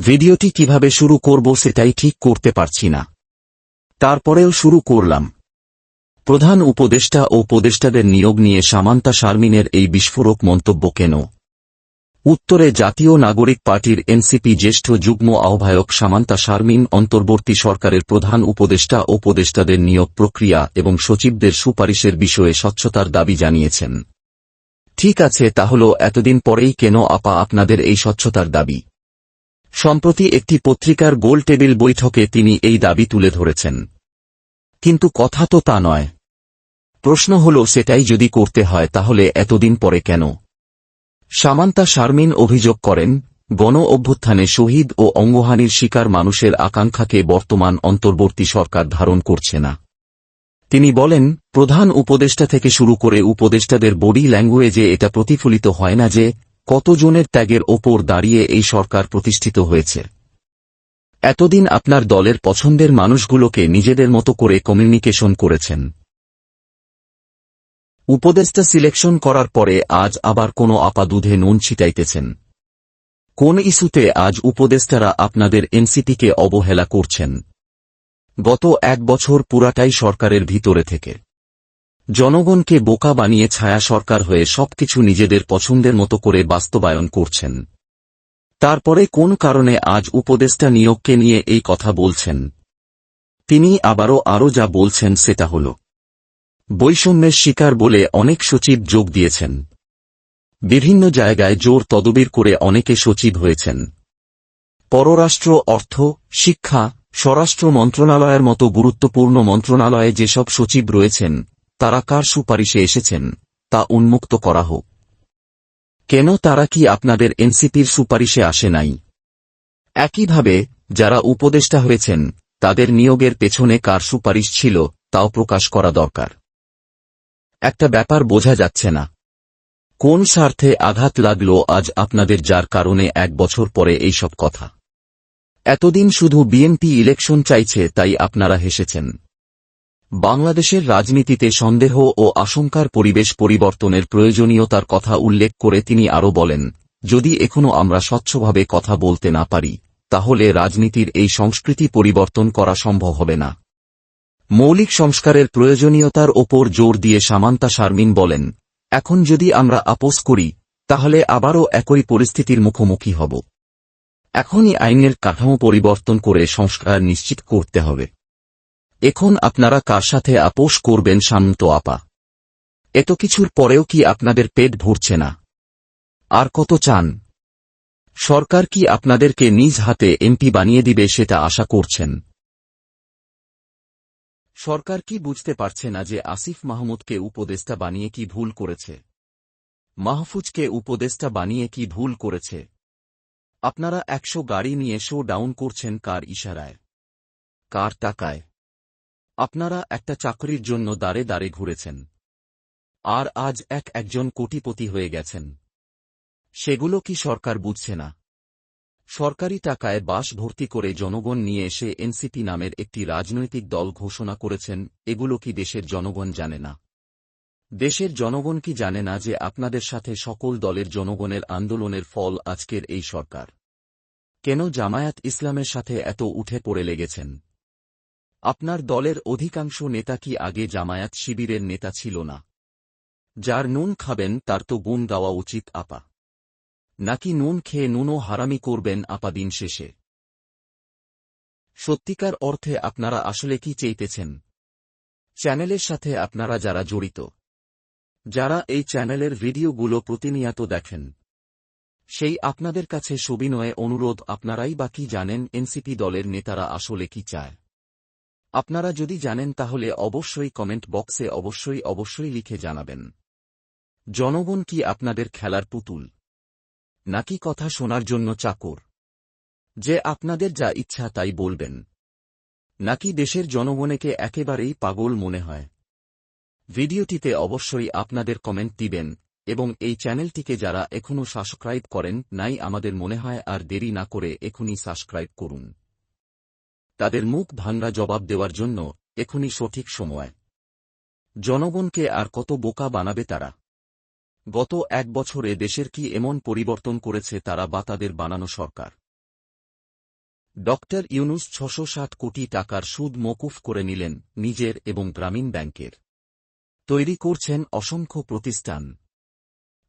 ভিডিওটি কিভাবে শুরু করব সেটাই ঠিক করতে পারছি না। তারপরেও শুরু করলাম। প্রধান উপদেষ্টা ও উপদেষ্টাদের নিয়োগ নিয়ে সামান্তা শারমিনের এই বিস্ফোরক মন্তব্য কেন? উত্তরে জাতীয় নাগরিক পার্টির এনসিপি জ্যেষ্ঠ যুগ্ম আহ্বায়ক সামান্তা শারমিন অন্তর্বর্তী সরকারের প্রধান উপদেষ্টা ও উপদেষ্টাদের নিয়োগ প্রক্রিয়া এবং সচিবদের সুপারিশের বিষয়ে স্বচ্ছতার দাবি জানিয়েছেন। ঠিক আছে, তাহলে এতদিন পরেই কেন আপা আপনাদের এই স্বচ্ছতার দাবি? সম্প্রতি একটি পত্রিকার গোল টেবিল বৈঠকে তিনি এই দাবি তুলে ধরেছেন। কিন্তু কথা তো তা নয়। প্রশ্ন হল, সেটাই যদি করতে হয় তাহলে এতদিন পরে কেন? সামান্তা শারমিন অভিযোগ করেন, গণ অভ্যুত্থানে শহীদ ও অঙ্গহানির শিকার মানুষের আকাঙ্ক্ষাকে বর্তমান অন্তর্বর্তী সরকার ধারণ করছে না। তিনি বলেন, প্রধান উপদেষ্টা থেকে শুরু করে উপদেষ্টাদের বডি ল্যাঙ্গুয়েজে এটা প্রতিফলিত হয় না যে কতজনের ত্যাগের ওপর দাঁড়িয়ে এই সরকার প্রতিষ্ঠিত হয়েছে। এতদিন আপনার দলের পছন্দের মানুষগুলোকে নিজেদের মতো করে কমিউনিকেশন করেছেন। উপদেষ্টা সিলেকশন করার পরে আজ আবার কোনো আপা দুধে নুন ছিটাইতেছেন। কোন ইস্যুতে আজ উপদেষ্টারা আপনাদের এনসিপিকে অবহেলা করছেন? গত এক বছর পুরাটাই সরকারের ভিতরে থেকে জনগণকে বোকা বানিয়ে ছায়া সরকার হয়ে সবকিছু নিজেদের পছন্দের মতো করে বাস্তবায়ন করছেন। তারপরে কোন কারণে আজ উপদেষ্টা নিয়োগকে নিয়ে এই কথা বলছেন? তিনি আরও যা বলছেন সেটা হল, বৈষম্যের শিকার বলে অনেক সচিব যোগ দিয়েছেন। বিভিন্ন জায়গায় জোর তদবির করে অনেকে সচিব হয়েছেন। পররাষ্ট্র, অর্থ, শিক্ষা, স্বরাষ্ট্র মন্ত্রণালয়ের মতো গুরুত্বপূর্ণ মন্ত্রণালয়ে যেসব সচিব রয়েছেন তারা কার সুপারিশে এসেছেন তা উন্মুক্ত করা হোক। কেন তারা কি আপনাদের এনসিপির সুপারিশে আসে নাই? একইভাবে যারা উপদেষ্টা হয়েছেন তাদের নিয়োগের পেছনে কার সুপারিশ ছিল তাও প্রকাশ করা দরকার। একটা ব্যাপার বোঝা যাচ্ছে না, কোন স্বার্থে আঘাত লাগলো আজ আপনাদের যার কারণে এক বছর পরে এইসব কথা? এতদিন শুধু বিএনপি ইলেকশন চাইছে তাই আপনারা হেসেছেন। বাংলাদেশের রাজনীতিতে সন্দেহ ও আশঙ্কার পরিবেশ পরিবর্তনের প্রয়োজনীয়তার কথা উল্লেখ করে তিনি আরও বলেন, যদি এখনো আমরা স্বচ্ছভাবে কথা বলতে না পারি তাহলে রাজনীতির এই সংস্কৃতি পরিবর্তন করা সম্ভব হবে না। মৌলিক সংস্কারের প্রয়োজনীয়তার ওপর জোর দিয়ে সামান্তা শারমিন বলেন, এখন যদি আমরা আপোস করি তাহলে আবারও একই পরিস্থিতির মুখোমুখি হব। এখনই আইনের কাঠামো পরিবর্তন করে সংস্কার নিশ্চিত করতে হবে। এখন আপনারা কার সাথে আপোস করবেন শান্ত আপা? এত কিছুর পরেও কি আপনাদের পেট ভরছে না? আর কত চান? সরকার কি আপনাদেরকে নিজ হাতে এমপি বানিয়ে দিবে সেটা আশা করছেন? সরকার কি বুঝতে পারছে না যে আসিফ মাহমুদকে উপদেষ্টা বানিয়ে কি ভুল করেছে? মাহফুজকে উপদেষ্টা বানিয়ে কি ভুল করেছে? আপনারা 100 গাড়ি নিয়ে শো ডাউন করছেন কার ইশারায়? কার টাকায়? আপনারা একটা চাকরির জন্য দাঁড়ে দাঁড়ে ঘুরেছেন, আর আজ একজন কোটিপতি হয়ে গেছেন। সেগুলো কি সরকার বুঝছে না? সরকারি টাকায় বাস ভর্তি করে জনগণ নিয়ে এসে এনসিপি নামের একটি রাজনৈতিক দল ঘোষণা করেছেন, এগুলো কি দেশের জনগণ জানে না? দেশের জনগণ কি জানে না যে আপনাদের সাথে সকল দলের জনগণের আন্দোলনের ফল আজকের এই সরকার? কেন জামায়াত ইসলামের সাথে এত উঠে পড়ে লেগেছেন? আপনার দলের অধিকাংশ নেতা কি আগে জামায়াত শিবিরের নেতা ছিল না? যার নুন খাবেন তার তো গুণ গাওয়া উচিত আপা, নাকি নুন খেয়ে নুনও হারামি করবেন আপা দিন শেষে? সত্যিকার অর্থে আপনারা আসলে কি চাইতেছেন? চ্যানেলের সাথে আপনারা যারা জড়িত, যারা এই চ্যানেলের ভিডিওগুলো প্রতিনিয়ত দেখেন, সেই আপনাদের কাছে সবিনয়ে অনুরোধ, আপনারাই বা কি জানেন এনসিপি দলের নেতারা আসলে কি চায়? আপনারা যদি জানেন তাহলে অবশ্যই কমেন্ট বক্সে অবশ্যই লিখে জানাবেন। জনগণ কি আপনাদের খেলার পুতুল, নাকি কথা শোনার জন্য চাকর, যে আপনাদের যা ইচ্ছা তাই বলবেন? নাকি দেশের জনগণকে একেবারেই পাগল মনে হয়? ভিডিওটিতে অবশ্যই আপনাদের কমেন্ট দিবেন এবং এই চ্যানেলটিকে যারা এখনও সাবস্ক্রাইব করেন নাই আমাদের মনে হয় আর দেরি না করে এখনই সাবস্ক্রাইব করুন। তাদের মুখ ভাঙা জবাব দেওয়ার জন্য এখনই সঠিক সময়। জনগণকে আর কত বোকা বানাবে তারা? গত এক বছরে দেশের কি এমন পরিবর্তন করেছে তারা বা তাদের বানানো সরকার? ডক্টর ইউনূস ৬৬০ কোটি টাকার সুদ মওকুফ করে নিলেন নিজের এবং গ্রামীণ ব্যাংকের। তৈরি করছেন অসংখ্য প্রতিষ্ঠান।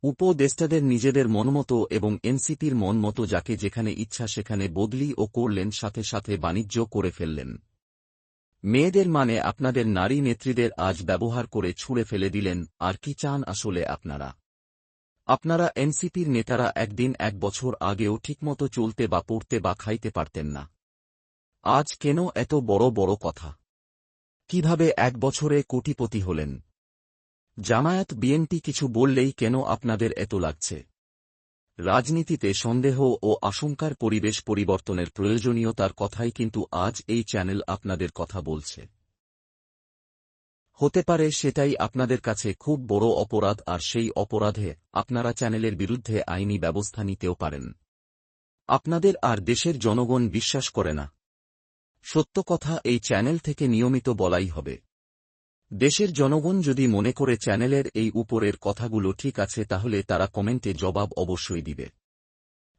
উপদেষ্টাদের নিজেদের মনমতো এবং এনসিপির মনমতো যাকে যেখানে ইচ্ছা সেখানে বদলি ও করলেন, সাথে সাথে বাণিজ্য করে ফেললেন। মেয়েদের মানে আপনাদের নারী নেত্রীদের আজ ব্যবহার করে ছুঁড়ে ফেলে দিলেন। আর কি চান আসলে আপনারা? আপনারা এনসিপির নেতারা একদিন ১ বছর আগেও ঠিকমতো চলতে বা পড়তে বা খাইতে পারতেন না। আজ কেন এত বড় বড় কথা? কিভাবে ১ বছরে কোটিপতি হলেন? জামায়াত বিএনপি কিছু বললেই কেন আপনাদের এত লাগছে? রাজনীতিতে সন্দেহ ও আশঙ্কার পরিবেশ পরিবর্তনের প্রয়োজনীয়তার কথাই কিন্তু আজ এই চ্যানেল আপনাদের কথা বলছে। হতে পারে সেটাই আপনাদের কাছে খুব বড় অপরাধ, আর সেই অপরাধে আপনারা চ্যানেলের বিরুদ্ধে আইনি ব্যবস্থা নিতেও পারেন। আপনাদের আর দেশের জনগণ বিশ্বাস করে না। সত্য কথা এই চ্যানেল থেকে নিয়মিত বলাই হবে। দেশের জনগণ যদি মনে করে চ্যানেলের এই উপরের কথাগুলো ঠিক আছে, তাহলে তারা কমেন্টে জবাব অবশ্যই দিবে।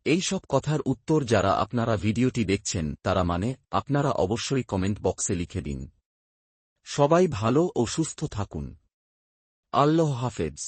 এই সব কথার উত্তর যারা আপনারা ভিডিওটি দেখছেন তারা মানে আপনারা অবশ্যই কমেন্ট বক্সে লিখে দিন। সবাই ভালো ও সুস্থ থাকুন। আল্লাহ হাফেজ।